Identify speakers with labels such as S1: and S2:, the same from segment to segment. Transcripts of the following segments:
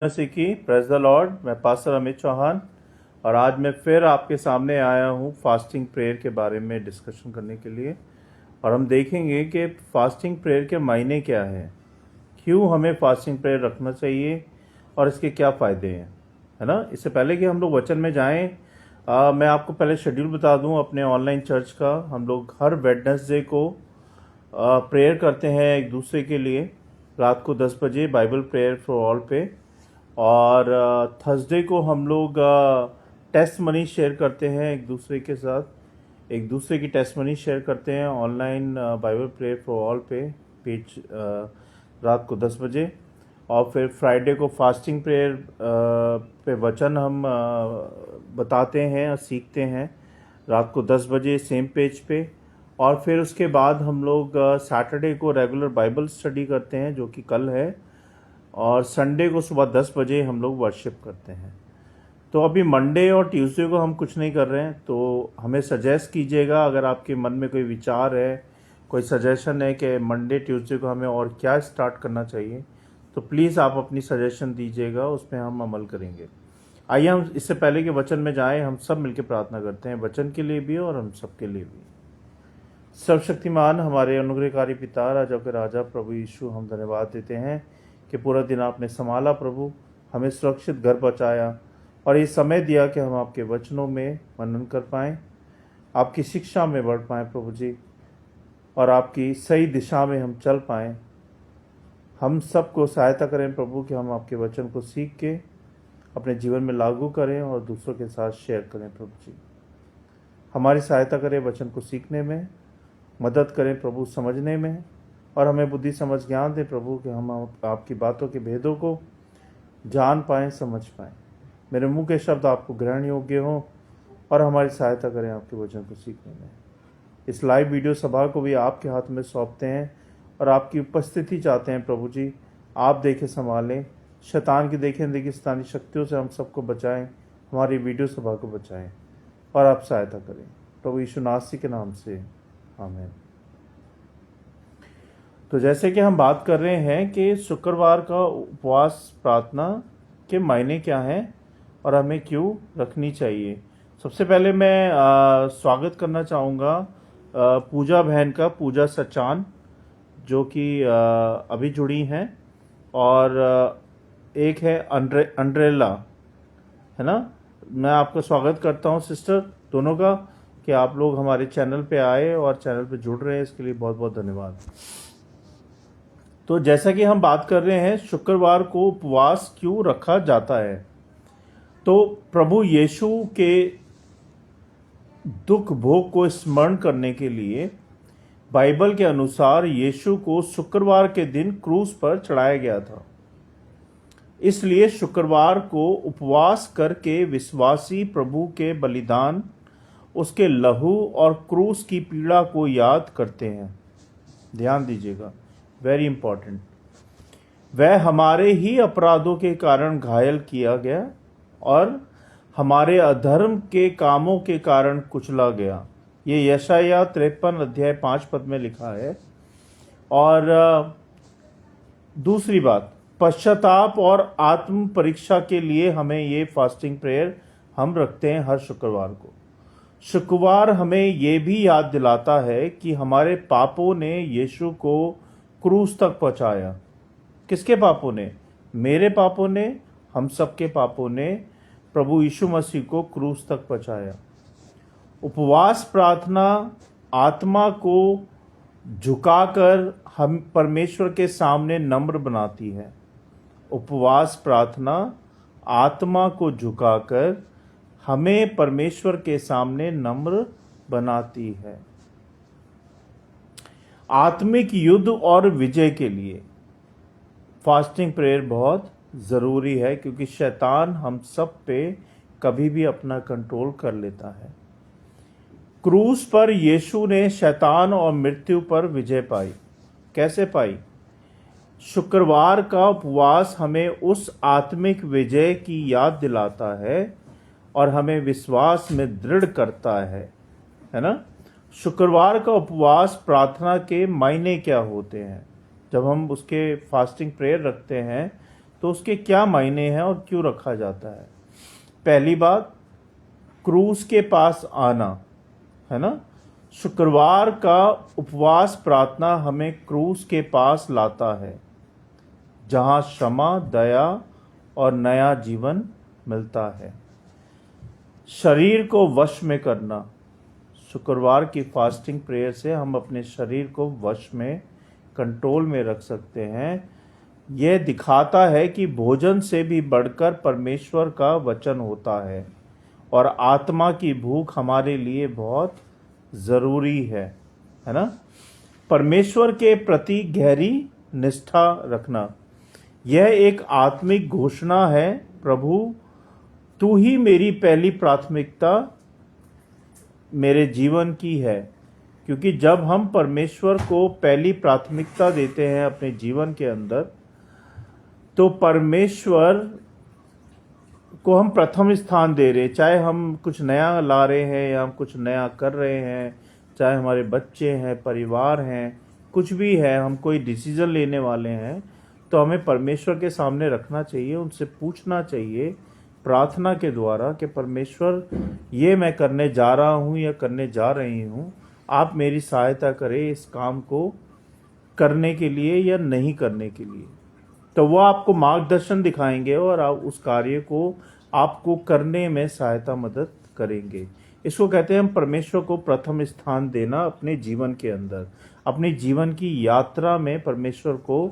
S1: मसीह की praise the Lord. मैं pastor Amit Chauhan और आज मैं फिर आपके सामने आया हूँ फास्टिंग प्रेयर के बारे में डिस्कशन करने के लिए। और हम देखेंगे कि फास्टिंग प्रेयर के मायने क्या है, क्यों हमें फास्टिंग प्रेयर रखना चाहिए और इसके क्या फ़ायदे हैं, है ना। इससे पहले कि हम लोग वचन में जाएं, मैं आपको पहले शेड्यूल बता दूं अपने ऑनलाइन चर्च का। हम लोग हर वेडनेसडे को प्रेयर करते हैं एक दूसरे के लिए, रात को 10 बजे बाइबल प्रेयर फॉर ऑल पे। और थर्सडे को हम लोग टेस्ट मनी शेयर करते हैं एक दूसरे के साथ, एक दूसरे की टेस्ट मनी शेयर करते हैं online Bible prayer for all पे पेज रात को 10 बजे। और फिर फ्राइडे को फास्टिंग प्रेयर पे वचन हम बताते हैं और सीखते हैं रात को 10 बजे सेम पेज पे। और फिर उसके बाद हम लोग सैटरडे को रेगुलर बाइबल स्टडी करते हैं जो कि कल है, और संडे को सुबह 10 बजे हम लोग वर्शिप करते हैं। तो अभी मंडे और ट्यूसडे को हम कुछ नहीं कर रहे हैं, तो हमें सजेस्ट कीजिएगा अगर आपके मन में कोई विचार है, कोई सजेशन है कि मंडे ट्यूसडे को हमें और क्या स्टार्ट करना चाहिए, तो प्लीज़ आप अपनी सजेशन दीजिएगा, उस पर हम अमल करेंगे। आइए हम इससे पहले कि वचन में जाएं, हम सब मिलकर प्रार्थना करते हैं वचन के लिए भी और हम सब के लिए भी। सर्वशक्तिमान हमारे अनुग्रहकारी पिता, राजा के राजा प्रभु यीशु, हम धन्यवाद देते हैं कि पूरा दिन आपने संभाला प्रभु, हमें सुरक्षित घर पहुँचाया और ये समय दिया कि हम आपके वचनों में मनन कर पाएँ, आपकी शिक्षा में बढ़ पाएँ प्रभु जी, और आपकी सही दिशा में हम चल पाएँ। हम सबको सहायता करें प्रभु कि हम आपके वचन को सीख के अपने जीवन में लागू करें और दूसरों के साथ शेयर करें प्रभु जी। हमारी सहायता करें वचन को सीखने में, मदद करें प्रभु समझने में, और हमें बुद्धि समझ ज्ञान दें प्रभु कि हम आपकी बातों के भेदों को जान पाएँ, समझ पाएँ। मेरे मुंह के शब्द आपको ग्रहण योग्य हों और हमारी सहायता करें आपके वचन को सीखने में। इस लाइव वीडियो सभा को भी आपके हाथ में सौंपते हैं और आपकी उपस्थिति चाहते हैं प्रभु जी। आप देखें, संभालें, शैतान की देखें रेगिस्तानी शक्तियों से हम सबको बचाएं, हमारी वीडियो सभा को बचाएं और आप सहायता करें प्रभु यीशु नासरी के नाम से, आमीन। तो जैसे कि हम बात कर रहे हैं कि शुक्रवार का उपवास प्रार्थना के मायने क्या हैं और हमें क्यों रखनी चाहिए। सबसे पहले मैं स्वागत करना चाहूँगा पूजा बहन का, पूजा सचान, जो कि अभी जुड़ी हैं, और एक है अंड्रेला, है ना। मैं आपका स्वागत करता हूँ सिस्टर दोनों का कि आप लोग हमारे चैनल पे आए और चैनल पे जुड़ रहे हैं, इसके लिए बहुत बहुत धन्यवाद। तो जैसा कि हम बात कर रहे हैं शुक्रवार को उपवास क्यों रखा जाता है, तो प्रभु यीशु के दुख भोग को स्मरण करने के लिए बाइबल के अनुसार यीशु को शुक्रवार के दिन क्रूस पर चढ़ाया गया था। इसलिए शुक्रवार को उपवास करके विश्वासी प्रभु के बलिदान, उसके लहू और क्रूस की पीड़ा को याद करते हैं। ध्यान दीजिएगा, वेरी इंपॉर्टेंट। वह हमारे ही अपराधों के कारण घायल किया गया और हमारे अधर्म के कामों के कारण कुचला गया। ये यशाया 53 अध्याय 5 पद में लिखा है। और दूसरी बात, पश्चाताप और आत्म परीक्षा के लिए हमें ये फास्टिंग प्रेयर हम रखते हैं हर शुक्रवार को। शुक्रवार हमें ये भी याद दिलाता है कि हमारे पापों ने यीशु को क्रूस तक पहुंचाया। किसके पापों ने? मेरे पापों ने, हम सबके पापों ने प्रभु यीशु मसीह को क्रूस तक पहुंचाया। उपवास प्रार्थना आत्मा को झुकाकर हम परमेश्वर के सामने नम्र बनाती है। उपवास प्रार्थना आत्मा को झुकाकर हमें परमेश्वर के सामने नम्र बनाती है। आत्मिक युद्ध और विजय के लिए फास्टिंग प्रेयर बहुत ज़रूरी है, क्योंकि शैतान हम सब पे कभी भी अपना कंट्रोल कर लेता है। क्रूस पर यीशु ने शैतान और मृत्यु पर विजय पाई। कैसे पाई? शुक्रवार का उपवास हमें उस आत्मिक विजय की याद दिलाता है और हमें विश्वास में दृढ़ करता है ना। शुक्रवार का उपवास प्रार्थना के मायने क्या होते हैं? जब हम उसके फास्टिंग प्रेयर रखते हैं तो उसके क्या मायने हैं और क्यों रखा जाता है? पहली बात, क्रूस के पास आना, है ना। शुक्रवार का उपवास प्रार्थना हमें क्रूस के पास लाता है, जहां क्षमा, दया और नया जीवन मिलता है। शरीर को वश में करना, शुक्रवार की फास्टिंग प्रेयर से हम अपने शरीर को वश में, कंट्रोल में रख सकते हैं। यह दिखाता है कि भोजन से भी बढ़कर परमेश्वर का वचन होता है और आत्मा की भूख हमारे लिए बहुत ज़रूरी है ना। परमेश्वर के प्रति गहरी निष्ठा रखना, यह एक आत्मिक घोषणा है, प्रभु तू ही मेरी पहली प्राथमिकता मेरे जीवन की है। क्योंकि जब हम परमेश्वर को पहली प्राथमिकता देते हैं अपने जीवन के अंदर, तो परमेश्वर को हम प्रथम स्थान दे रहे हैं। चाहे हम कुछ नया ला रहे हैं या हम कुछ नया कर रहे हैं, चाहे हमारे बच्चे हैं, परिवार हैं, कुछ भी है, हम कोई डिसीजन लेने वाले हैं, तो हमें परमेश्वर के सामने रखना चाहिए, उनसे पूछना चाहिए प्रार्थना के द्वारा कि परमेश्वर, ये मैं करने जा रहा हूँ या करने जा रही हूँ, आप मेरी सहायता करें इस काम को करने के लिए या नहीं करने के लिए। तो वो आपको मार्गदर्शन दिखाएंगे और आप उस कार्य को आपको करने में सहायता मदद करेंगे। इसको कहते हैं हम परमेश्वर को प्रथम स्थान देना अपने जीवन के अंदर, अपने जीवन की यात्रा में परमेश्वर को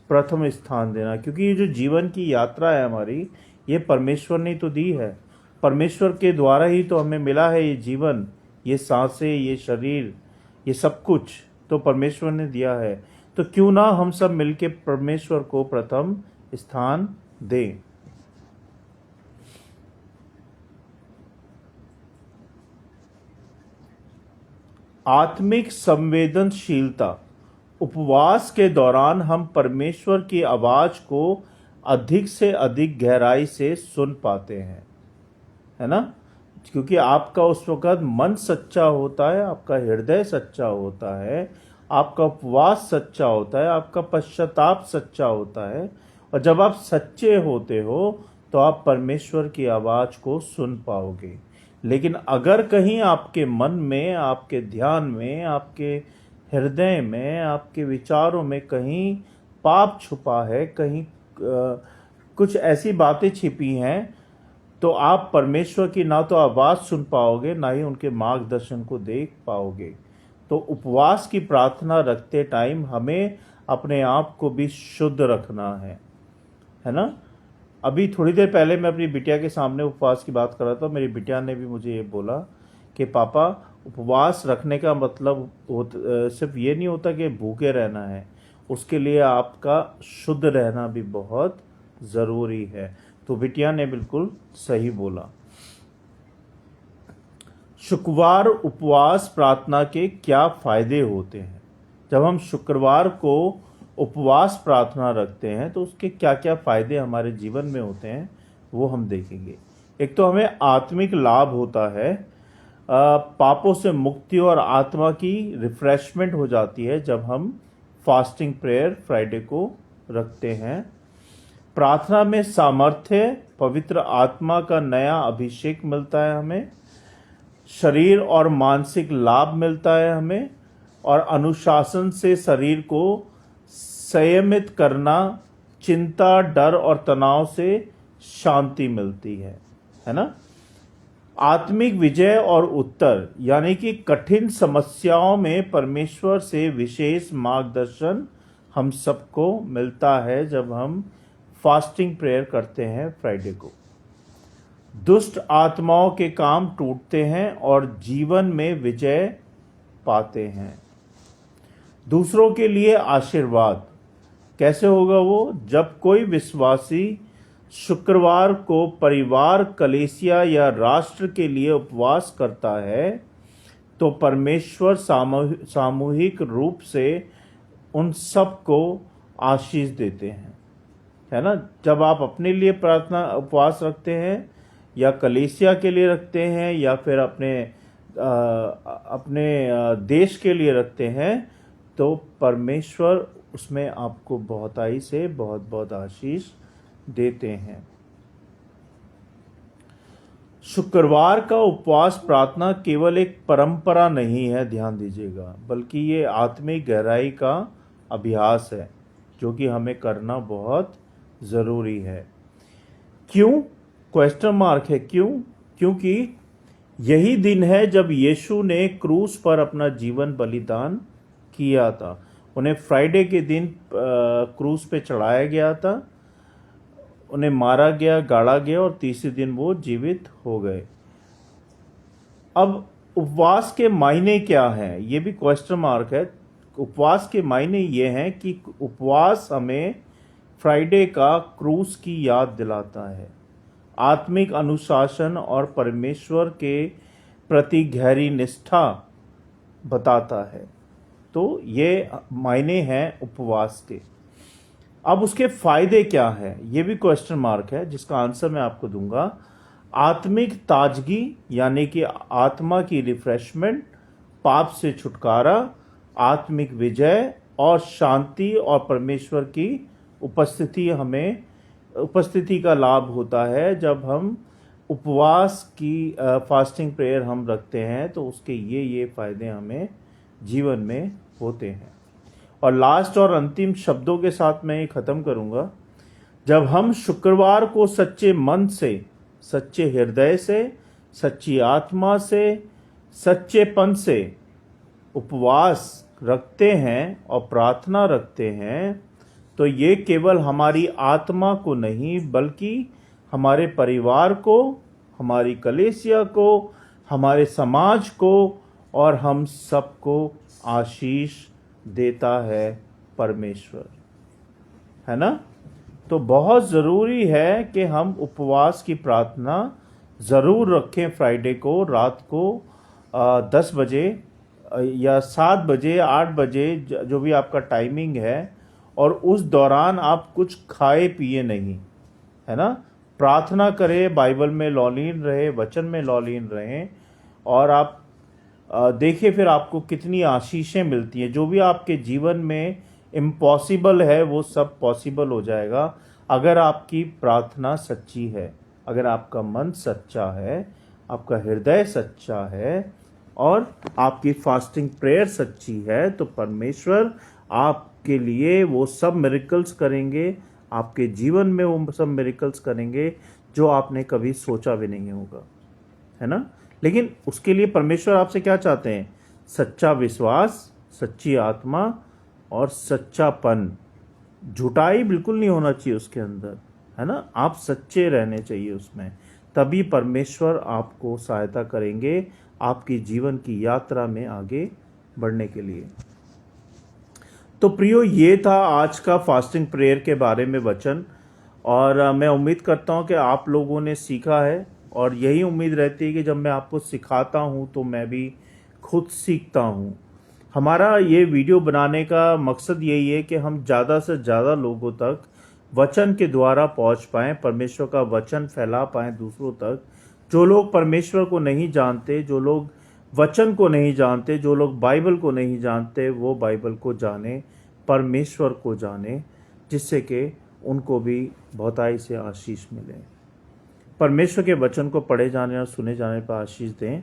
S1: प्रथम स्थान देना। क्योंकि ये जो जीवन की यात्रा है हमारी, ये परमेश्वर ने तो दी है, परमेश्वर के द्वारा ही तो हमें मिला है ये जीवन, ये सांसें, ये शरीर, ये सब कुछ तो परमेश्वर ने दिया है। तो क्यों ना हम सब मिलके परमेश्वर को प्रथम स्थान दें। आत्मिक संवेदनशीलता, उपवास के दौरान हम परमेश्वर की आवाज को अधिक से अधिक गहराई से सुन पाते हैं, है ना। क्योंकि आपका उस वक्त मन सच्चा होता है, आपका हृदय सच्चा होता है, आपका उपवास सच्चा होता है, आपका पश्चाताप सच्चा होता है। और जब आप सच्चे होते हो तो आप परमेश्वर की आवाज को सुन पाओगे। लेकिन अगर कहीं आपके मन में, आपके ध्यान में, आपके हृदय में, आपके विचारों में कहीं पाप छुपा है, कहीं कुछ ऐसी बातें छिपी हैं, तो आप परमेश्वर की ना तो आवाज़ सुन पाओगे, ना ही उनके मार्गदर्शन को देख पाओगे। तो उपवास की प्रार्थना रखते टाइम हमें अपने आप को भी शुद्ध रखना है ना। अभी थोड़ी देर पहले मैं अपनी बिटिया के सामने उपवास की बात कर रहा था, मेरी बिटिया ने भी मुझे ये बोला कि पापा, उपवास रखने का मतलब सिर्फ ये नहीं होता कि भूखे रहना है, उसके लिए आपका शुद्ध रहना भी बहुत ज़रूरी है। तो बिटिया ने बिल्कुल सही बोला। शुक्रवार उपवास प्रार्थना के क्या फ़ायदे होते हैं? जब हम शुक्रवार को उपवास प्रार्थना रखते हैं तो उसके क्या क्या फ़ायदे हमारे जीवन में होते हैं, वो हम देखेंगे। एक तो हमें आत्मिक लाभ होता है, पापों से मुक्ति और आत्मा की रिफ्रेशमेंट हो जाती है जब हम फास्टिंग प्रेयर फ्राइडे को रखते हैं। प्रार्थना में सामर्थ्य, पवित्र आत्मा का नया अभिषेक मिलता है हमें, शरीर और मानसिक लाभ मिलता है हमें, और अनुशासन से शरीर को संयमित करना, चिंता, डर और तनाव से शांति मिलती है ना। आत्मिक विजय और उत्तर, यानी कि कठिन समस्याओं में परमेश्वर से विशेष मार्गदर्शन हम सबको मिलता है जब हम फास्टिंग प्रेयर करते हैं फ्राइडे को। दुष्ट आत्माओं के काम टूटते हैं और जीवन में विजय पाते हैं। दूसरों के लिए आशीर्वाद कैसे होगा वो? जब कोई विश्वासी शुक्रवार को परिवार, कलीसिया या राष्ट्र के लिए उपवास करता है तो परमेश्वर सामूहिक रूप से उन सब को आशीष देते हैं, है ना। जब आप अपने लिए प्रार्थना उपवास रखते हैं या कलीसिया के लिए रखते हैं या फिर अपने देश के लिए रखते हैं, तो परमेश्वर उसमें आपको बहुताई से बहुत बहुत आशीष देते हैं। शुक्रवार का उपवास प्रार्थना केवल एक परंपरा नहीं है, ध्यान दीजिएगा, बल्कि ये आत्मिक गहराई का अभ्यास है जो कि हमें करना बहुत ज़रूरी है। क्यों? क्वेश्चन मार्क है। क्यों? क्योंकि यही दिन है जब यीशु ने क्रूस पर अपना जीवन बलिदान किया था। उन्हें फ्राइडे के दिन क्रूस पे चढ़ाया गया था, उन्हें मारा गया, गाड़ा गया और तीसरे दिन वो जीवित हो गए। अब उपवास के मायने क्या हैं? ये भी क्वेश्चन मार्क है। उपवास के मायने ये हैं कि उपवास हमें फ्राइडे का क्रूस की याद दिलाता है, आत्मिक अनुशासन और परमेश्वर के प्रति गहरी निष्ठा बताता है। तो ये मायने हैं उपवास के। अब उसके फायदे क्या है, ये भी क्वेश्चन मार्क है, जिसका आंसर मैं आपको दूंगा। आत्मिक ताजगी यानी कि आत्मा की रिफ्रेशमेंट, पाप से छुटकारा, आत्मिक विजय और शांति और परमेश्वर की उपस्थिति का लाभ होता है। जब हम उपवास की फास्टिंग प्रेयर हम रखते हैं तो उसके ये फायदे हमें जीवन में होते हैं। और लास्ट और अंतिम शब्दों के साथ मैं ये ख़त्म करूँगा। जब हम शुक्रवार को सच्चे मन से, सच्चे हृदय से, सच्ची आत्मा से, सच्चेपन से उपवास रखते हैं और प्रार्थना रखते हैं, तो ये केवल हमारी आत्मा को नहीं बल्कि हमारे परिवार को, हमारी कलीसिया को, हमारे समाज को और हम सबको आशीष देता है परमेश्वर, है ना। तो बहुत ज़रूरी है कि हम उपवास की प्रार्थना ज़रूर रखें। फ्राइडे को रात को 10 बजे या 7 बजे 8 बजे जो भी आपका टाइमिंग है, और उस दौरान आप कुछ खाए पिए नहीं, है ना। प्रार्थना करें, बाइबल में लौलीन रहे, वचन में लौलीन रहें, और आप देखिए फिर आपको कितनी आशीषें मिलती हैं। जो भी आपके जीवन में इम्पॉसिबल है वो सब पॉसिबल हो जाएगा अगर आपकी प्रार्थना सच्ची है, अगर आपका मन सच्चा है, आपका हृदय सच्चा है और आपकी फास्टिंग प्रेयर सच्ची है, तो परमेश्वर आपके लिए वो सब मिरेकल्स करेंगे, आपके जीवन में वो सब मिरेकल्स करेंगे जो आपने कभी सोचा भी नहीं होगा, है ना। लेकिन उसके लिए परमेश्वर आपसे क्या चाहते हैं? सच्चा विश्वास, सच्ची आत्मा और सच्चापन। झूठाई बिल्कुल नहीं होना चाहिए उसके अंदर, है ना। आप सच्चे रहने चाहिए उसमें, तभी परमेश्वर आपको सहायता करेंगे आपकी जीवन की यात्रा में आगे बढ़ने के लिए। तो प्रियो, ये था आज का फास्टिंग प्रेयर के बारे में वचन, और मैं उम्मीद करता हूँ कि आप लोगों ने सीखा है, और यही उम्मीद रहती है कि जब मैं आपको सिखाता हूँ तो मैं भी खुद सीखता हूँ। हमारा ये वीडियो बनाने का मकसद यही है कि हम ज़्यादा से ज़्यादा लोगों तक वचन के द्वारा पहुँच पाएँ, परमेश्वर का वचन फैला पाएँ दूसरों तक। जो लोग परमेश्वर को नहीं जानते, जो लोग वचन को नहीं जानते, जो लोग बाइबल को नहीं जानते, वो बाइबल को जाने, परमेश्वर को जाने, जिससे कि उनको भी बहुताई से आशीष मिले। परमेश्वर के वचन को पढ़े जाने और सुने जाने पर आशीष दें।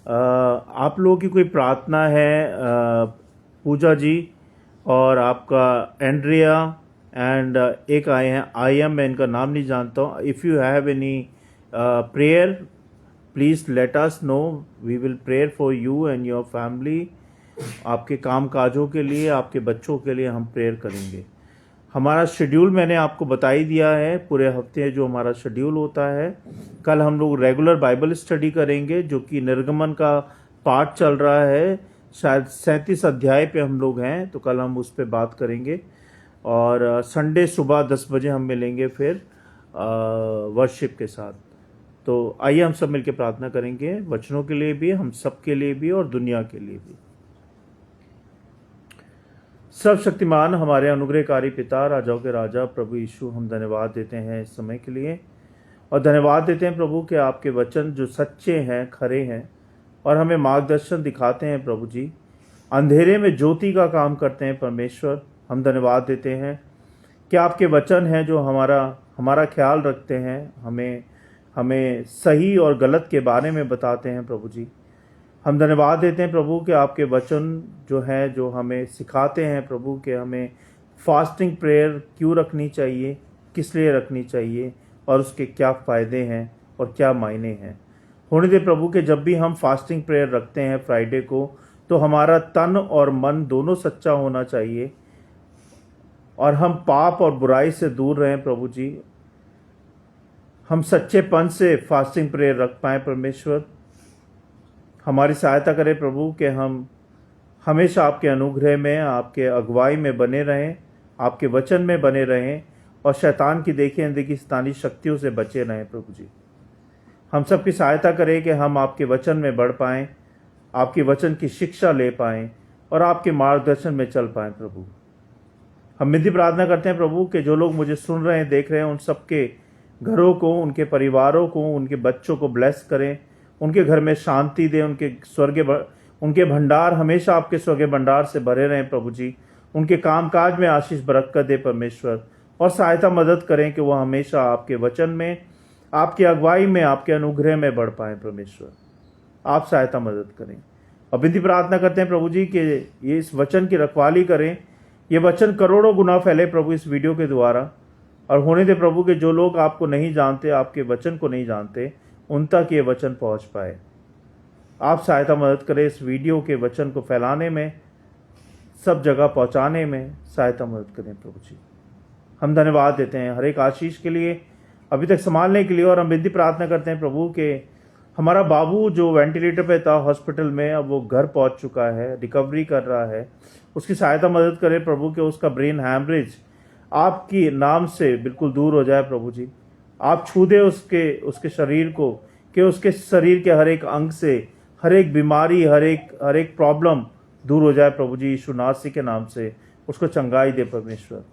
S1: आप लोगों की कोई प्रार्थना है, पूजा जी और आपका एंड्रिया एंड एक आए हैं आई मैं इनका नाम नहीं जानता हूँ। If you have any prayer please let us know, we will prayer for you and your family. आपके काम काजों के लिए, आपके बच्चों के लिए हम प्रेयर करेंगे। हमारा शेड्यूल मैंने आपको बता ही दिया है, पूरे हफ्ते जो हमारा शेड्यूल होता है। कल हम लोग रेगुलर बाइबल स्टडी करेंगे, जो कि निर्गमन का पाठ चल रहा है, शायद 37 अध्याय पे हम लोग हैं, तो कल हम उस पर बात करेंगे। और संडे सुबह 10 बजे हम मिलेंगे फिर वर्शिप के साथ। तो आइए हम सब मिलकर प्रार्थना करेंगे, वचनों के लिए भी, हम सब के लिए भी और दुनिया के लिए भी। सर्वशक्तिमान हमारे अनुग्रहकारी पिता, राजाओं के राजा प्रभु यीशु, हम धन्यवाद देते हैं इस समय के लिए, और धन्यवाद देते हैं प्रभु कि आपके वचन जो सच्चे हैं, खरे हैं और हमें मार्गदर्शन दिखाते हैं प्रभु जी, अंधेरे में ज्योति का काम करते हैं। परमेश्वर, हम धन्यवाद देते हैं कि आपके वचन हैं जो हमारा ख्याल रखते हैं, हमें हमें सही और गलत के बारे में बताते हैं प्रभु जी। हम धन्यवाद देते हैं प्रभु कि आपके वचन जो है, जो हमें सिखाते हैं प्रभु कि हमें फास्टिंग प्रेयर क्यों रखनी चाहिए, किस लिए रखनी चाहिए और उसके क्या फ़ायदे हैं और क्या मायने हैं। होने दे प्रभु कि जब भी हम फास्टिंग प्रेयर रखते हैं फ्राइडे को, तो हमारा तन और मन दोनों सच्चा होना चाहिए और हम पाप और बुराई से दूर रहें प्रभु जी। हम सच्चेपन से फास्टिंग प्रेयर रख पाएँ परमेश्वर। हमारी सहायता करें प्रभु कि हम हमेशा आपके अनुग्रह में, आपके अगुवाई में बने रहें, आपके वचन में बने रहें और शैतान की देखी अनदेखी शैतानी शक्तियों से बचे रहें प्रभु जी। हम सबकी सहायता करें कि हम आपके वचन में बढ़ पाएँ, आपके वचन की शिक्षा ले पाएँ और आपके मार्गदर्शन में चल पाएँ प्रभु। हम विनती प्रार्थना करते हैं प्रभु कि जो लोग मुझे सुन रहे हैं, देख रहे हैं, उन सबके घरों को, उनके परिवारों को, उनके बच्चों को ब्लेस करें, उनके घर में शांति दें, उनके भंडार हमेशा आपके स्वर्गीय भंडार से भरे रहें प्रभु जी। उनके कामकाज में आशीष बरकत दे परमेश्वर और सहायता मदद करें कि वह हमेशा आपके वचन में, आपकी अगुवाई में, आपके अनुग्रह में बढ़ पाएँ परमेश्वर। आप सहायता मदद करें और विनती प्रार्थना करते हैं प्रभु जी कि ये इस वचन की रखवाली करें। ये वचन करोड़ों गुना फैले प्रभु इस वीडियो के द्वारा, और होने दे प्रभु कि जो लोग आपको नहीं जानते, आपके वचन को नहीं जानते, उन तक ये वचन पहुंच पाए। आप सहायता मदद करें इस वीडियो के वचन को फैलाने में, सब जगह पहुंचाने में सहायता मदद करें प्रभु जी। हम धन्यवाद देते हैं हर एक आशीष के लिए, अभी तक संभालने के लिए, और हम विनती प्रार्थना करते हैं प्रभु कि हमारा बाबू जो वेंटिलेटर पे था हॉस्पिटल में, अब वो घर पहुंच चुका है, रिकवरी कर रहा है। उसकी सहायता मदद करें प्रभु कि उसका ब्रेन हैमरेज आपकी नाम से बिल्कुल दूर हो जाए प्रभु जी। आप छू दे उसके शरीर को, कि उसके शरीर के हर एक अंग से हर एक बीमारी, हर एक प्रॉब्लम दूर हो जाए प्रभु जी। यीशु नासरी के नाम से उसको चंगाई दे परमेश्वर।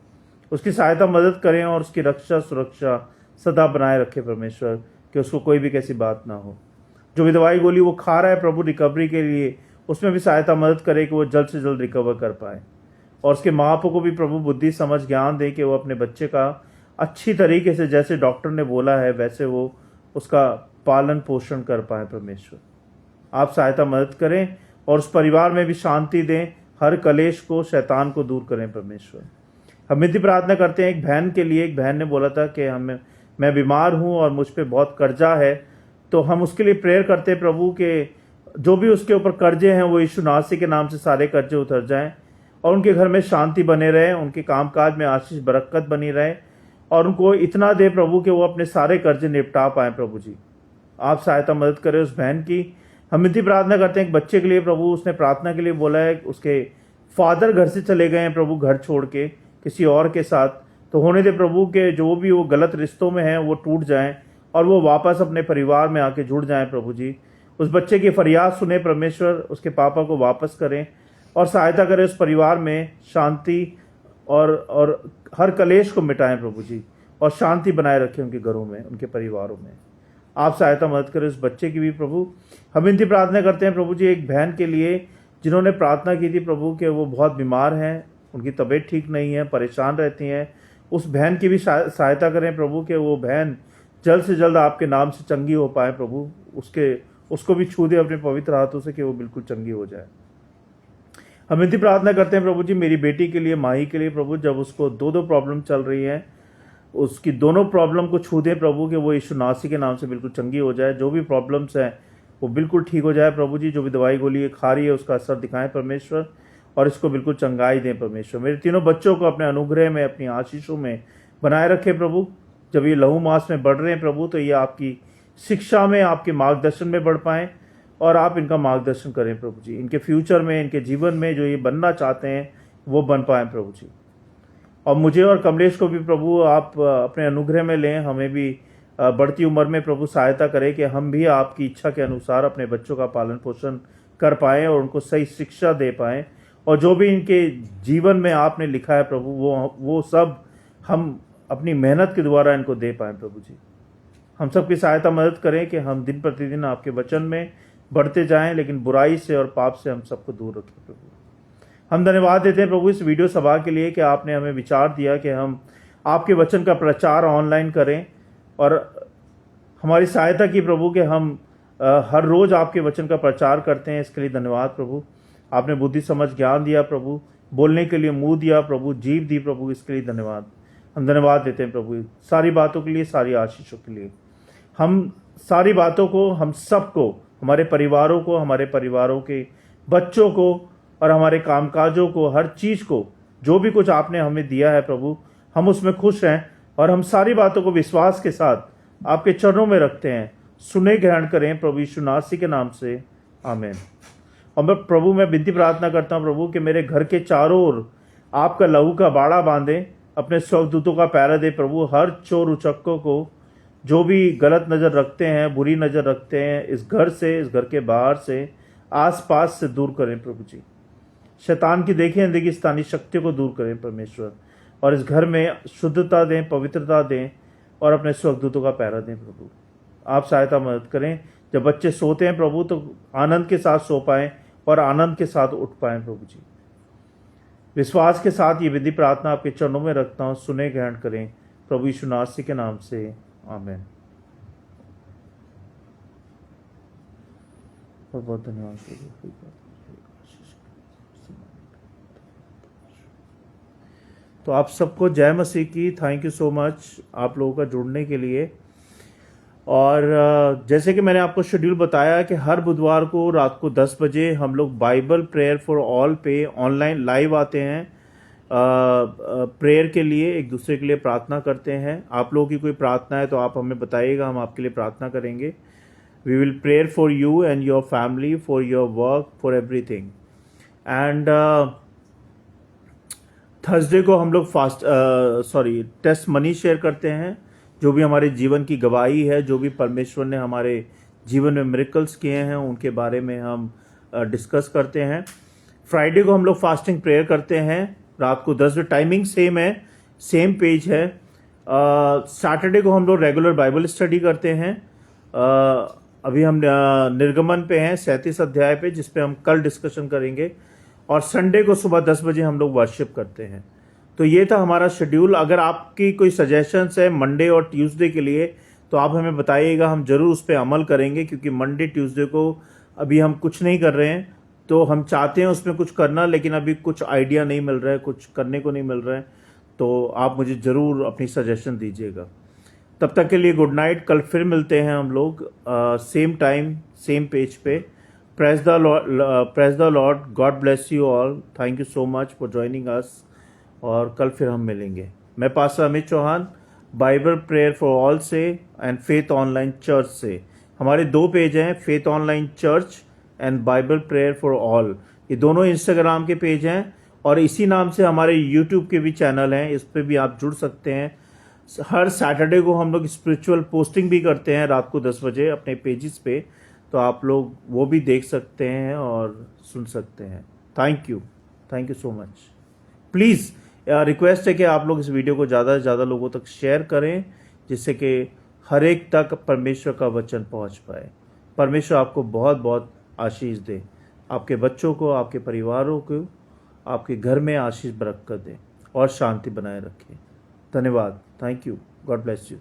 S1: उसकी सहायता मदद करें और उसकी रक्षा सुरक्षा सदा बनाए रखे परमेश्वर, कि उसको कोई भी कैसी बात ना हो। जो भी दवाई गोली वो खा रहा है प्रभु रिकवरी के लिए, उसमें भी सहायता मदद करे कि वो जल्द से जल्द रिकवर कर पाए। और उसके माँ बापों को भी प्रभु बुद्धि समझ ज्ञान दे कि वो अपने बच्चे का अच्छी तरीके से, जैसे डॉक्टर ने बोला है वैसे वो उसका पालन पोषण कर पाए परमेश्वर। आप सहायता मदद करें और उस परिवार में भी शांति दें, हर कलेश को, शैतान को दूर करें परमेश्वर। हम विनती प्रार्थना करते हैं एक बहन के लिए। एक बहन ने बोला था कि मैं बीमार हूँ और मुझ पर बहुत कर्जा है, तो हम उसके लिए प्रेयर करते हैं प्रभु कि जो भी उसके ऊपर कर्जे हैं वो यीशु नासरी के नाम से सारे कर्जे उतर जाएं और उनके घर में शांति बने रहे, उनके कामकाज में आशीष बरकत बनी रहे, और उनको इतना दे प्रभु कि वो अपने सारे कर्जे निपटा पाएं प्रभु जी। आप सहायता मदद करें उस बहन की। हम विनती प्रार्थना करते हैं एक बच्चे के लिए प्रभु, उसने प्रार्थना के लिए बोला है, उसके फादर घर से चले गए हैं प्रभु, घर छोड़ के किसी और के साथ। तो होने दे प्रभु के जो भी वो गलत रिश्तों में हैं वो टूट जाएं और वो वापस अपने परिवार में आके जुड़ जाएं प्रभु जी। उस बच्चे की फरियाद सुने परमेश्वर, उसके पापा को वापस करें और सहायता करें उस परिवार में शांति और हर कलेश को मिटाएं प्रभु जी, और शांति बनाए रखें उनके घरों में, उनके परिवारों में। आप सहायता मदद करें उस बच्चे की भी प्रभु। हम विनती प्रार्थना करते हैं प्रभु जी एक बहन के लिए जिन्होंने प्रार्थना की थी प्रभु कि वो बहुत बीमार हैं, उनकी तबीयत ठीक नहीं है, परेशान रहती हैं। उस बहन की भी सहायता करें प्रभु कि वो बहन जल्द से जल्द आपके नाम से चंगी हो पाए प्रभु। उसको भी छू दे अपने पवित्र हाथों से कि वो बिल्कुल चंगी हो जाए। हम विनती प्रार्थना करते हैं प्रभु जी मेरी बेटी के लिए, माही के लिए प्रभु, जब उसको दो प्रॉब्लम चल रही है, उसकी दोनों प्रॉब्लम को छू दे प्रभु कि वो यीशु नासरी के नाम से बिल्कुल चंगी हो जाए। जो भी प्रॉब्लम्स हैं वो बिल्कुल ठीक हो जाए प्रभु जी। जो भी दवाई गोली खा रही है उसका असर दिखाएं परमेश्वर, और इसको बिल्कुल चंगाई दें परमेश्वर। मेरे तीनों बच्चों को अपने अनुग्रह में, अपनी आशीषों में बनाए रखे प्रभु। जब ये लहू मास में बढ़ रहे हैं प्रभु, तो ये आपकी शिक्षा में, आपके मार्गदर्शन में बढ़ पाएँ और आप इनका मार्गदर्शन करें प्रभु जी। इनके फ्यूचर में, इनके जीवन में जो ये बनना चाहते हैं वो बन पाएँ प्रभु जी। और मुझे और कमलेश को भी प्रभु आप अपने अनुग्रह में लें। हमें भी बढ़ती उम्र में प्रभु सहायता करें कि हम भी आपकी इच्छा के अनुसार अपने बच्चों का पालन पोषण कर पाएँ और उनको सही शिक्षा दे पाएँ, और जो भी इनके जीवन में आपने लिखा है प्रभु वो सब हम अपनी मेहनत के द्वारा इनको दे पाएँ प्रभु जी। हम सबकी सहायता मदद करें कि हम दिन प्रतिदिन आपके वचन में बढ़ते जाएं, लेकिन बुराई से और पाप से हम सबको दूर रखें प्रभु। हम धन्यवाद देते हैं प्रभु इस वीडियो सभा के लिए कि आपने हमें विचार दिया कि हम आपके वचन का प्रचार ऑनलाइन करें और हमारी सहायता की प्रभु कि हम हर रोज आपके वचन का प्रचार करते हैं। इसके लिए धन्यवाद प्रभु। आपने बुद्धि समझ ज्ञान दिया प्रभु, बोलने के लिए मुंह दिया प्रभु, जीव दी प्रभु, इसके लिए धन्यवाद। हम धन्यवाद देते हैं प्रभु सारी बातों के लिए, सारी आशीषों के लिए। हम सारी बातों को, हम सबको, हमारे परिवारों को, हमारे परिवारों के बच्चों को और हमारे कामकाजों को, हर चीज को, जो भी कुछ आपने हमें दिया है प्रभु, हम उसमें खुश हैं और हम सारी बातों को विश्वास के साथ आपके चरणों में रखते हैं। सुने ग्रहण करें प्रभु यीशु नासरी के नाम से, आमीन। और मैं प्रभु मैं विनती प्रार्थना करता हूँ प्रभु कि मेरे घर के चारों ओर आपका लहू का बाड़ा बांधे, अपने स्वर्गदूतों का पहरा दे प्रभु। हर चोर उचक्कों को, जो भी गलत नज़र रखते हैं, बुरी नज़र रखते हैं, इस घर से, इस घर के बाहर से, आस पास से दूर करें प्रभु जी। शैतान की देखी अनदेखी स्थानीय शक्तियों को दूर करें परमेश्वर, और इस घर में शुद्धता दें, पवित्रता दें और अपने स्वर्गदूतों का पहरा दें प्रभु। आप सहायता मदद करें। जब बच्चे सोते हैं प्रभु तो आनंद के साथ सो पाएं और आनंद के साथ उठ पाएं प्रभु जी। विश्वास के साथ ये विधि प्रार्थना आपके चरणों में रखता हूँ, सुने ग्रहण करें प्रभु यीशु नासरी के नाम से, आमीन। बहुत बहुत धन्यवाद प्रभु। तो आप सबको जय मसीह की। थैंक यू सो मच आप लोगों का जुड़ने के लिए। और जैसे कि मैंने आपको शेड्यूल बताया कि हर बुधवार को रात को 10 बजे हम लोग बाइबल प्रेयर फॉर ऑल पे ऑनलाइन लाइव आते हैं। प्रेयर के लिए, एक दूसरे के लिए प्रार्थना करते हैं। आप लोगों की कोई प्रार्थना है तो आप हमें बताइएगा, हम आपके लिए प्रार्थना करेंगे। We will prayer for you and your family, for your work, for everything. And Thursday को हम लोग टेस्ट मनी शेयर करते हैं। जो भी हमारे जीवन की गवाही है, जो भी परमेश्वर ने हमारे जीवन में मिरेकल्स किए हैं, उनके बारे में हम डिस्कस करते हैं। फ्राइडे को हम लोग फास्टिंग प्रेयर करते हैं रात को 10 बजे। टाइमिंग सेम है, सेम पेज है। सैटरडे को हम लोग रेगुलर बाइबल स्टडी करते हैं। अभी हम निर्गमन पे हैं, 37 अध्याय पे, जिस पे हम कल डिस्कशन करेंगे। और संडे को सुबह 10 बजे हम लोग वर्शिप करते हैं। तो ये था हमारा शेड्यूल। अगर आपकी कोई सजेशंस है मंडे और ट्यूसडे के लिए तो आप हमें बताइएगा, हम जरूर उस पर अमल करेंगे। क्योंकि मंडे ट्यूसडे को अभी हम कुछ नहीं कर रहे हैं, तो हम चाहते हैं उसमें कुछ करना, लेकिन अभी कुछ आइडिया नहीं मिल रहा है, कुछ करने को नहीं मिल रहा है। तो आप मुझे ज़रूर अपनी सजेशन दीजिएगा। तब तक के लिए गुड नाइट। कल फिर मिलते हैं हम लोग सेम टाइम, सेम पेज पे। Praise the Lord. God bless you all. Thank you so much for joining us. और कल फिर हम मिलेंगे। मैं pastor Amit Chauhan, Bible prayer for all से एंड फेथ ऑनलाइन चर्च से। हमारे 2 पेज हैं, faith online church and Bible prayer for all. ये दोनों इंस्टाग्राम के पेज हैं और इसी नाम से हमारे यूट्यूब के भी चैनल हैं, इस पर भी आप जुड़ सकते हैं। हर सैटरडे को हम लोग स्पिरिचुअल पोस्टिंग भी करते हैं रात को 10 बजे अपने पेजेस पे, तो आप लोग वो भी देख सकते हैं और सुन सकते हैं। Thank you so much. Please request है कि आप लोग इस वीडियो को ज़्यादा से ज़्यादा लोगों तक शेयर करें, जिससे कि हर एक तक परमेश्वर का वचन पहुंच पाए। परमेश्वर आपको बहुत बहुत आशीष दे, आपके बच्चों को, आपके परिवारों को, आपके घर में आशीष बरकत दे और शांति बनाए रखे। धन्यवाद। Thank you. God bless you.